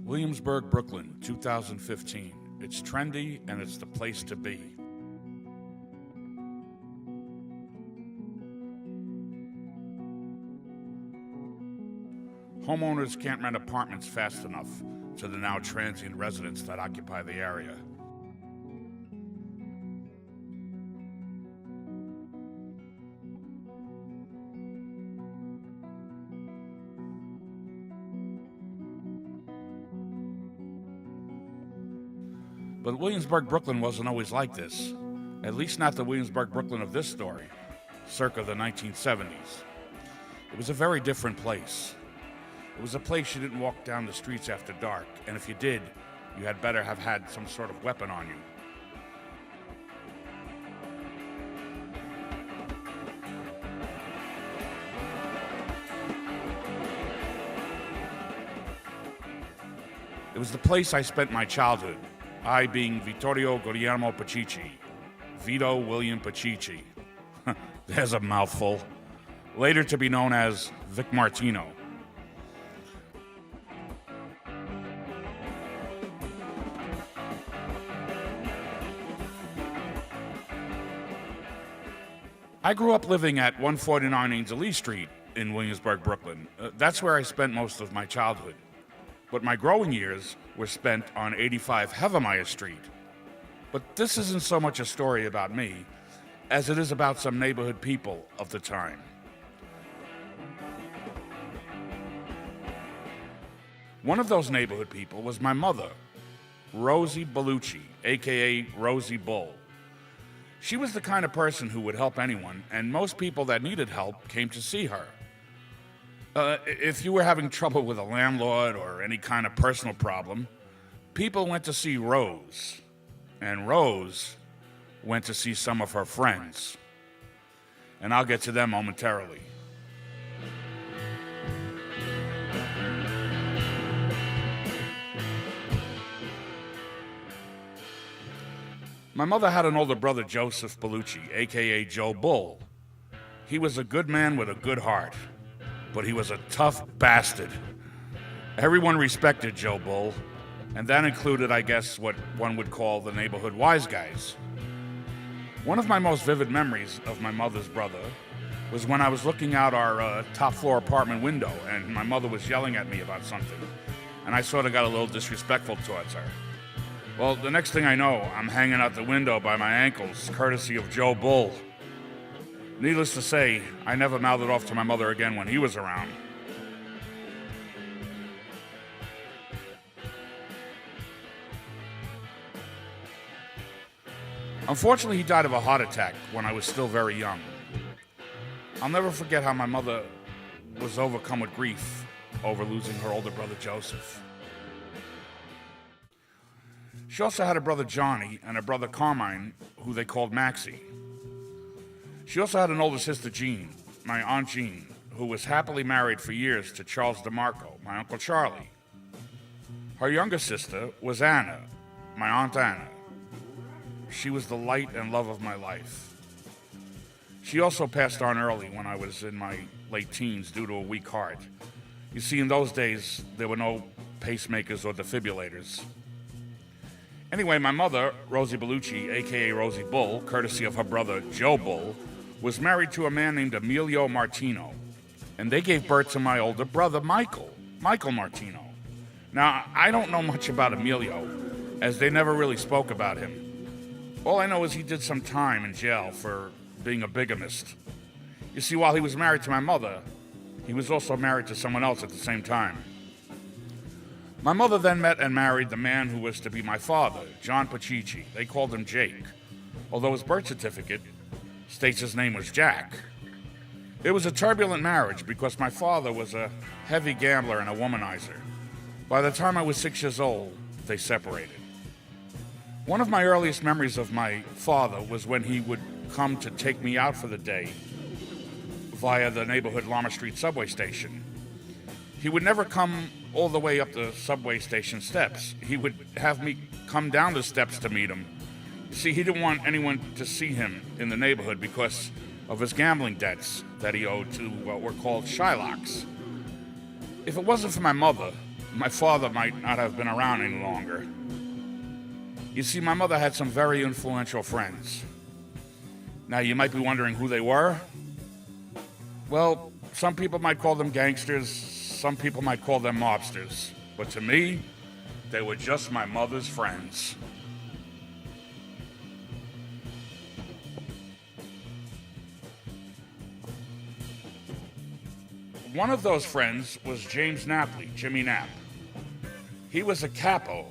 Williamsburg, Brooklyn, 2015. It's trendy and it's the place to be. Homeowners can't rent apartments fast enough to the now transient residents that occupy the area. But Williamsburg, Brooklyn wasn't always like this. At least not the Williamsburg, Brooklyn of this story, circa the 1970s. It was a very different place. It was a place you didn't walk down the streets after dark, and if you did, you had better have had some sort of weapon on you. It was the place I spent my childhood, I being Vittorio Guglielmo Pacici, Vito William Pacici. There's a mouthful. Later to be known as Vic Martino. I grew up living at 149 Angel Lee Street in Williamsburg, Brooklyn. That's where I spent most of my childhood. But my growing years were spent on 85 Hevermeyer Street. But this isn't so much a story about me as it is about some neighborhood people of the time. One of those neighborhood people was my mother, Rosie Bellucci, aka Rosie Bull. She was the kind of person who would help anyone, and most people that needed help came to see her. If you were having trouble with a landlord or any kind of personal problem, people went to see Rose, and Rose went to see some of her friends. And I'll get to them momentarily. My mother had an older brother, Joseph Bellucci, aka Joe Bull. He was a good man with a good heart, but he was a tough bastard. Everyone respected Joe Bull, and that included, I guess, what one would call the neighborhood wise guys. One of my most vivid memories of my mother's brother was when I was looking out our top floor apartment window, and my mother was yelling at me about something, and I sort of got a little disrespectful towards her. Well, the next thing I know, I'm hanging out the window by my ankles, courtesy of Joe Bull. Needless to say, I never mouthed it off to my mother again when he was around. Unfortunately, he died of a heart attack when I was still very young. I'll never forget how my mother was overcome with grief over losing her older brother, Joseph. She also had a brother, Johnny, and a brother, Carmine, who they called Maxie. She also had an older sister, Jean, my Aunt Jean, who was happily married for years to Charles DeMarco, my Uncle Charlie. Her younger sister was Anna, my Aunt Anna. She was the light and love of my life. She also passed on early when I was in my late teens due to a weak heart. You see, in those days, there were no pacemakers or defibrillators. Anyway, my mother, Rosie Bellucci, aka Rosie Bull, courtesy of her brother, Joe Bull, was married to a man named Emilio Martino, and they gave birth to my older brother, Michael Martino. Now, I don't know much about Emilio, as they never really spoke about him. All I know is he did some time in jail for being a bigamist. You see, while he was married to my mother, he was also married to someone else at the same time. My mother then met and married the man who was to be my father, John Pacici. They called him Jake, although his birth certificate states his name was Jack. It was a turbulent marriage because my father was a heavy gambler and a womanizer. By the time I was 6 years old, they separated. One of my earliest memories of my father was when he would come to take me out for the day via the neighborhood Llama Street subway station. He would never come all the way up the subway station steps. He would have me come down the steps to meet him. You see, he didn't want anyone to see him in the neighborhood because of his gambling debts that he owed to what were called Shylocks. If it wasn't for my mother, my father might not have been around any longer. You see, my mother had some very influential friends. Now, you might be wondering who they were. Well, some people might call them gangsters, some people might call them mobsters. But to me, they were just my mother's friends. One of those friends was James Napoli, Jimmy Knapp. He was a capo,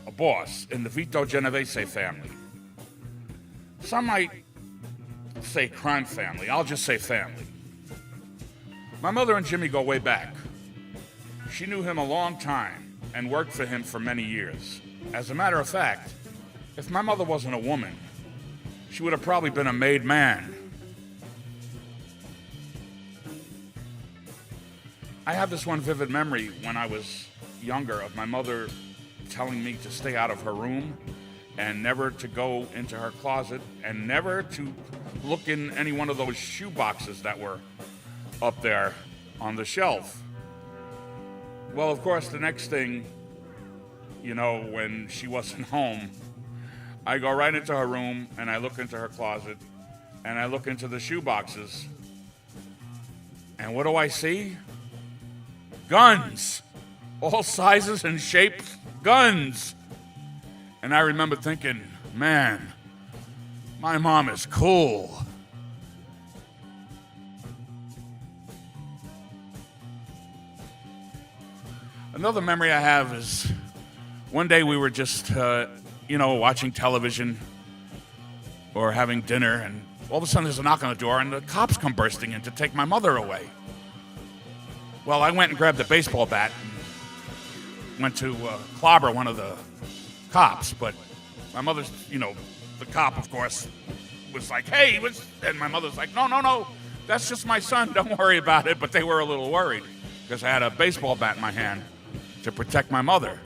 a boss, in the Vito Genovese family. Some might say crime family. I'll just say family. My mother and Jimmy go way back. She knew him a long time and worked for him for many years. As a matter of fact, if my mother wasn't a woman, she would have probably been a made man. I have this one vivid memory when I was younger of my mother telling me to stay out of her room and never to go into her closet and never to look in any one of those shoe boxes that were up there on the shelf. Well, of course, the next thing, when she wasn't home, I go right into her room and I look into her closet and I look into the shoe boxes. And what do I see? Guns. All sizes and shapes, guns. And I remember thinking, man, my mom is cool. Another memory I have is one day we were just, watching television or having dinner, and all of a sudden there's a knock on the door and the cops come bursting in to take my mother away. Well, I went and grabbed a baseball bat and went to clobber one of the cops, but my mother's, the cop, of course, was like, hey, and my mother's like, no, that's just my son, don't worry about it. But they were a little worried because I had a baseball bat in my hand to protect my mother.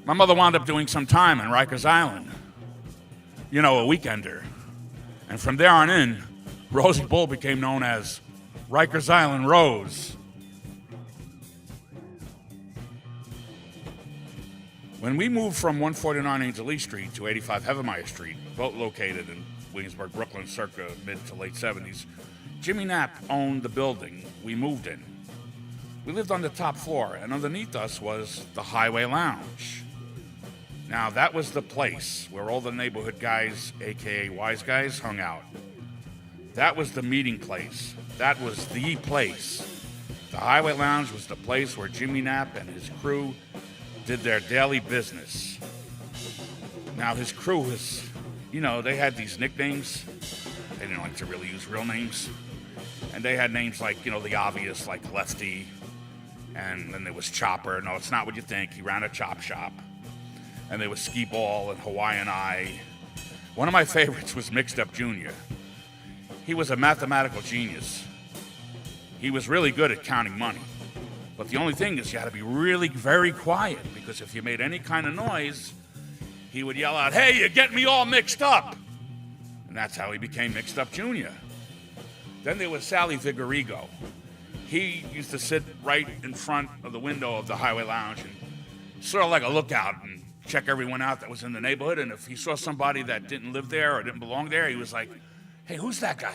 My mother wound up doing some time in Rikers Island, a weekender. And from there on in, Rosie Bull became known as Rikers Island Rose. When we moved from 149 Angel East Street to 85 Heavenmeyer Street, both located in Williamsburg, Brooklyn, circa mid to late 70s, Jimmy Knapp owned the building we moved in. We lived on the top floor, and underneath us was the Highway Lounge. Now, that was the place where all the neighborhood guys, aka wise guys, hung out. That was the meeting place. That was the place. The Highway Lounge was the place where Jimmy Knapp and his crew did their daily business. Now, his crew was, they had these nicknames. They didn't like to really use real names. And they had names like, the obvious, like Lefty. And then there was Chopper. No, it's not what you think. He ran a chop shop. And there was Ski Ball and Hawaiian Eye. One of my favorites was Mixed Up Junior. He was a mathematical genius. He was really good at counting money. But the only thing is you had to be really very quiet, because if you made any kind of noise, he would yell out, hey, you get me all mixed up. And that's how he became Mixed Up Junior. Then there was Sally Vigorigo. He used to sit right in front of the window of the Highway Lounge and sort of like a lookout and check everyone out that was in the neighborhood. And if he saw somebody that didn't live there or didn't belong there, he was like, hey, who's that guy?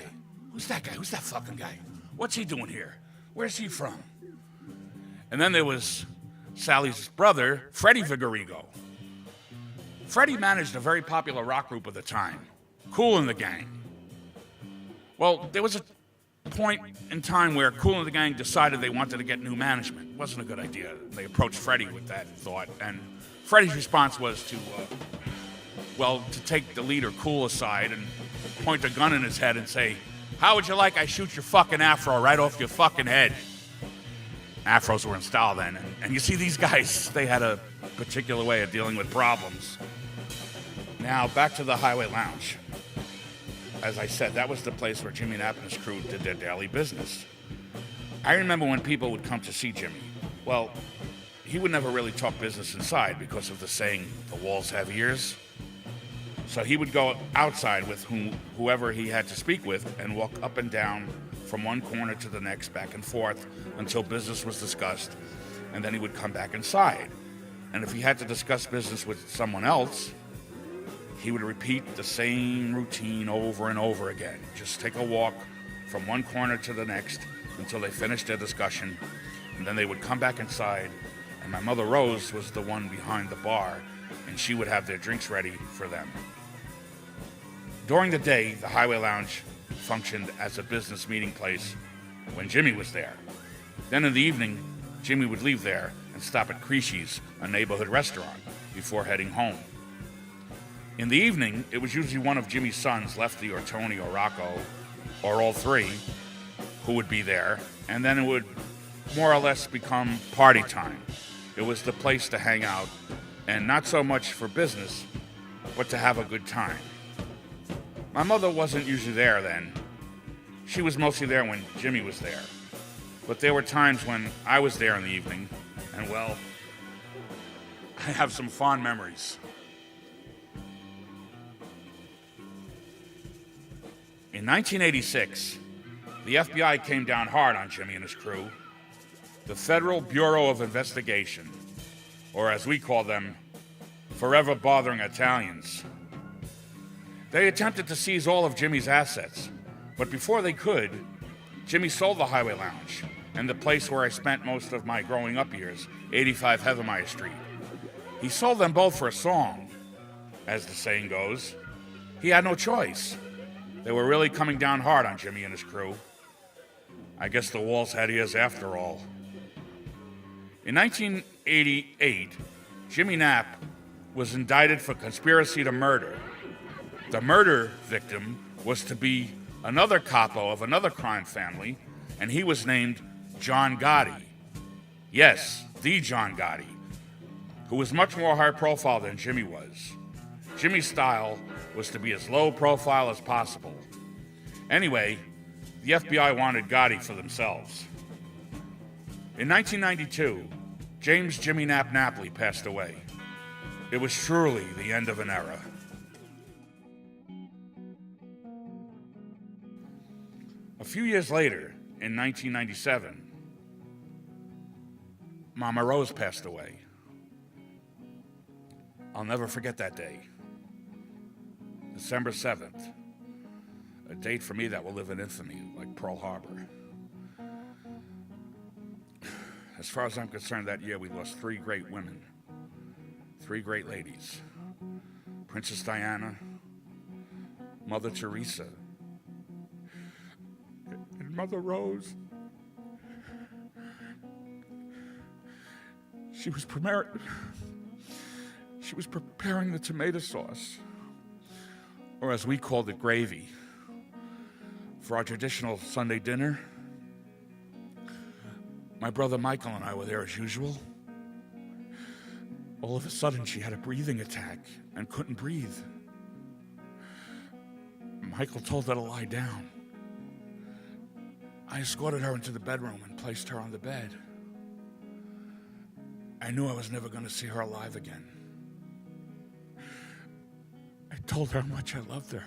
Who's that guy? Who's that fucking guy? What's he doing here? Where's he from? And then there was Sally's brother, Freddie Vigorigo. Freddie managed a very popular rock group of the time, Kool and the Gang. Well, there was a point in time where Kool and the Gang decided they wanted to get new management. It wasn't a good idea. They approached Freddie with that thought, and Freddie's response was to take the leader Kool aside and point a gun in his head and say, how would you like I shoot your fucking afro right off your fucking head? Afros were in style then. And you see, these guys, they had a particular way of dealing with problems. Now, back to the Highway Lounge. As I said, that was the place where Jimmy Knapp and his crew did their daily business. I remember when people would come to see Jimmy. Well, he would never really talk business inside because of the saying, the walls have ears. So he would go outside with whoever he had to speak with and walk up and down from one corner to the next, back and forth, until business was discussed. and then he would come back inside. And if he had to discuss business with someone else, he would repeat the same routine over and over again. Just take a walk from one corner to the next until they finished their discussion, and then they would come back inside, and my mother Rose was the one behind the bar, and she would have their drinks ready for them. During the day, the Highway Lounge functioned as a business meeting place when Jimmy was there. Then in the evening, Jimmy would leave there and stop at Cresci's, a neighborhood restaurant, before heading home. In the evening, it was usually one of Jimmy's sons, Lefty or Tony or Rocco, or all three, who would be there, and then it would more or less become party time. It was the place to hang out, and not so much for business, but to have a good time. My mother wasn't usually there then. She was mostly there when Jimmy was there. But there were times when I was there in the evening, and well, I have some fond memories. In 1986, the FBI came down hard on Jimmy and his crew. The Federal Bureau of Investigation, or as we call them, forever bothering Italians. They attempted to seize all of Jimmy's assets, but before they could, Jimmy sold the Highway Lounge and the place where I spent most of my growing up years, 85 Heathermeyer Street. He sold them both for a song, as the saying goes. He had no choice. They were really coming down hard on Jimmy and his crew. I guess the walls had ears after all. In 1988, Jimmy Knapp was indicted for conspiracy to murder. The murder victim was to be another capo of another crime family, and he was named John Gotti. Yes, the John Gotti, who was much more high profile than Jimmy was. Jimmy's style was to be as low profile as possible. Anyway, the FBI wanted Gotti for themselves. In 1992, James Jimmy Knapp Napoli passed away. It was truly the end of an era. A few years later, in 1997, Mama Rose passed away. I'll never forget that day. December 7th, a date for me that will live in infamy, like Pearl Harbor. As far as I'm concerned, that year we lost three great women, three great ladies. Princess Diana, Mother Teresa, and Mother Rose. She was preparing the tomato sauce, or as we called it, gravy, for our traditional Sunday dinner. My brother Michael and I were there as usual. All of a sudden, she had a breathing attack and couldn't breathe. Michael told her to lie down. I escorted her into the bedroom and placed her on the bed. I knew I was never going to see her alive again. I told her how much I loved her.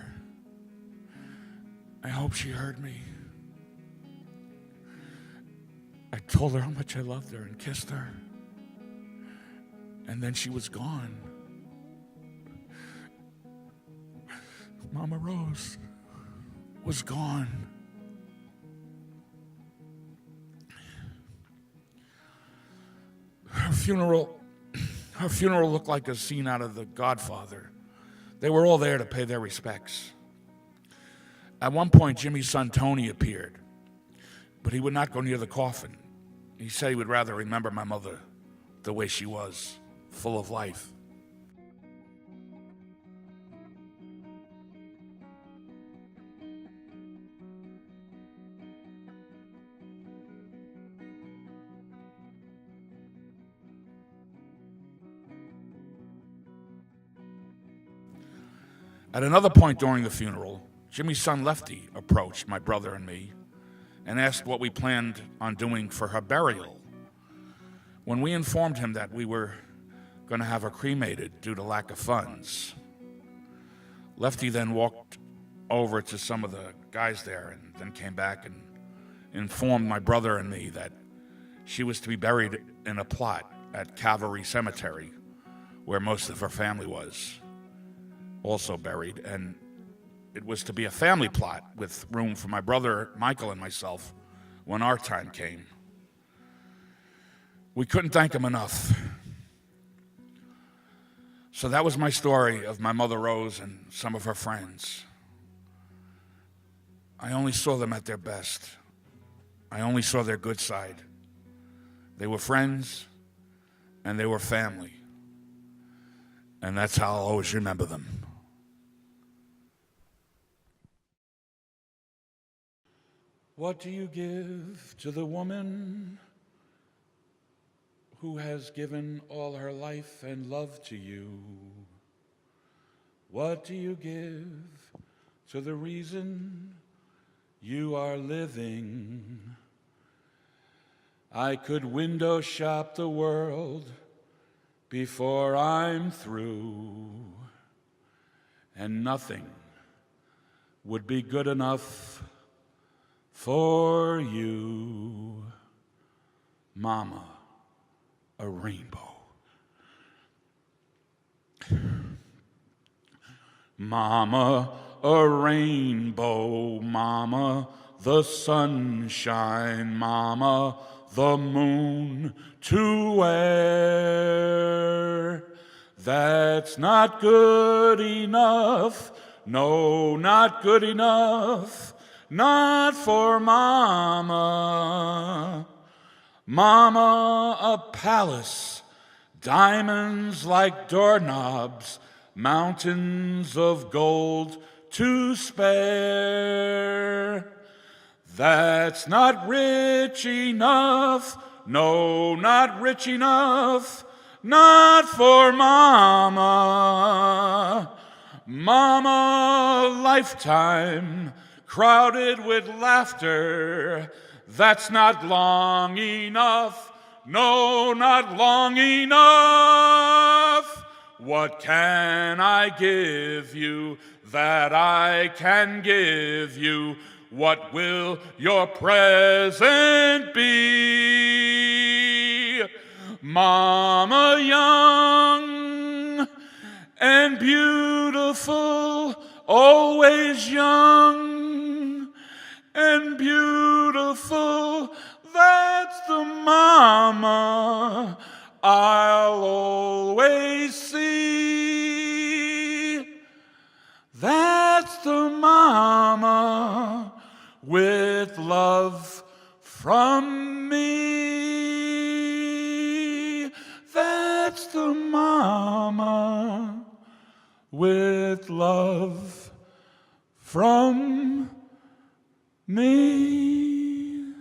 I hope she heard me. I told her how much I loved her and kissed her. And then she was gone. Mama Rose was gone. Her funeral looked like a scene out of The Godfather. They were all there to pay their respects. At one point, Jimmy's son Tony appeared, but he would not go near the coffin. He said he would rather remember my mother the way she was, full of life. At another point during the funeral, Jimmy's son Lefty approached my brother and me and asked what we planned on doing for her burial. When we informed him that we were going to have her cremated due to lack of funds, Lefty then walked over to some of the guys there and then came back and informed my brother and me that she was to be buried in a plot at Calvary Cemetery, where most of her family was also buried. And it was to be a family plot with room for my brother Michael and myself when our time came. We couldn't thank him enough. So that was my story of my mother Rose and some of her friends. I only saw them at their best. I only saw their good side. They were friends and they were family. And that's how I'll always remember them. What do you give to the woman who has given all her life and love to you? What do you give to the reason you are living? I could window shop the world before I'm through, and nothing would be good enough for you, Mama, a rainbow. Mama, a rainbow, Mama, the sunshine, Mama, the moon to wear. That's not good enough, no, not good enough, not for Mama. Mama, a palace, diamonds like doorknobs, mountains of gold to spare. That's not rich enough, no, not rich enough, not for Mama. Mama, lifetime crowded with laughter. That's not long enough, no, not long enough. What can I give you that I can give you? What will your present be? Mama, young and beautiful, always young and beautiful, that's the Mama I'll always see. That's the Mama with love from me. That's the Mama with love from me.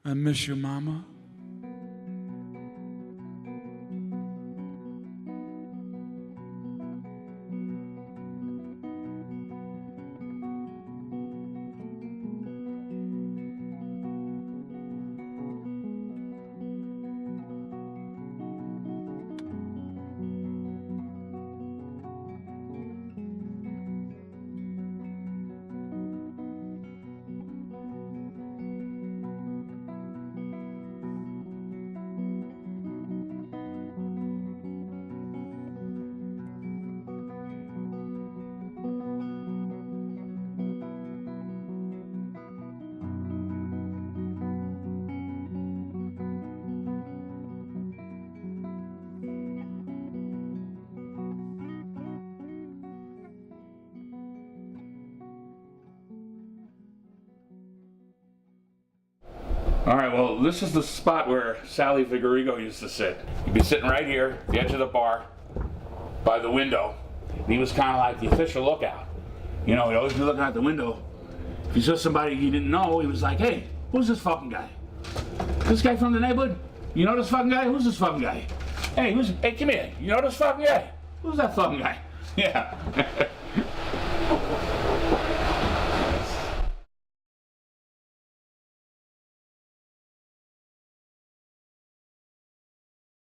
I miss you, Mama. All right, well, this is the spot where Sally Vigorigo used to sit. He'd be sitting right here, at the edge of the bar, by the window. And he was kind of like the official lookout. You know, he'd always be looking out the window. If he saw somebody he didn't know, he was like, hey, who's this fucking guy? This guy from the neighborhood? You know this fucking guy? Who's this fucking guy? Hey, hey, come here. You know this fucking guy? Who's that fucking guy? Yeah.